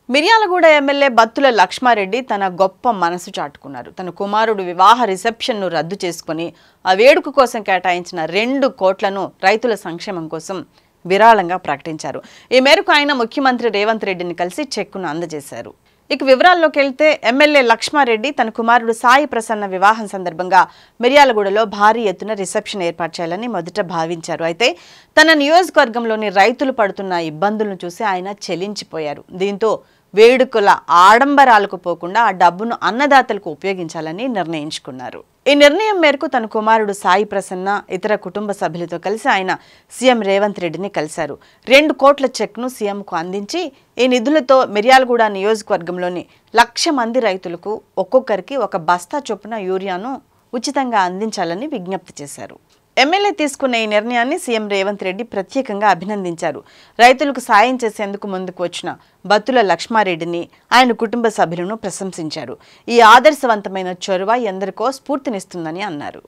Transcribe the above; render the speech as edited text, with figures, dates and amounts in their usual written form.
Miryalaguda MLA Battula Lakshma Reddy తన గొప్ప మనసు చాటుకున్నారు. తన కుమారుడు వివాహ రిసెప్షన్ను రద్దు చేసుకుని ఆ వేడుక కోసం కేటాయించిన 2 కోట్లను రైతుల సంక్షేమం కోసం విరాళంగా ప్రకటించారు. ఈ మేరకు ఆయన ముఖ్యమంత్రి రేవంత్ రెడ్డిని కలిసి చెక్కును అందజేశారు. ఇక వివరాల్లోకి వెళ్తే ఎమ్మెల్యే లక్ష్మారెడ్డి తన కుమారుడు సాయి ప్రసన్న వివాహం సందర్భంగా మిర్యాలగూడలో భారీ ఎత్తున రిసెప్షన్ ఏర్పాటు చేయాలని మొదట భావించారు. అయితే తన నియోజకవర్గంలోని రైతులు పడుతున్న ఇబ్బందులను చూసి ఆయన చెలించిపోయారు. దీంతో వేడుకల ఆడంబరాలకు పోకుండా ఆ డబ్బును అన్నదాతలకు ఉపయోగించాలని నిర్ణయించుకున్నారు. ఈ నిర్ణయం మేరకు తన కుమారుడు సాయి ప్రసన్న ఇతర కుటుంబ సభ్యులతో కలిసి ఆయన సీఎం రేవంత్ రెడ్డిని కలిశారు. 2 కోట్ల చెక్ను సీఎంకు అందించి ఈ నిధులతో మిర్యాలగూడ నియోజకవర్గంలోని 1,00,000 మంది రైతులకు ఒక్కొక్కరికి 1 బస్తా చొప్పున యూరియాను ఉచితంగా అందించాలని విజ్ఞప్తి చేశారు. ఎమ్మెల్యే తీసుకున్న ఈ నిర్ణయాన్ని సీఎం రేవంత్ రెడ్డి ప్రత్యేకంగా అభినందించారు. రైతులకు సాయం చేసేందుకు ముందుకు వచ్చిన బత్తుల లక్ష్మారెడ్డిని ఆయన కుటుంబ సభ్యులను ప్రశంసించారు. ఈ ఆదర్శవంతమైన చొరవ ఎందరికో స్ఫూర్తినిస్తుందని అన్నారు.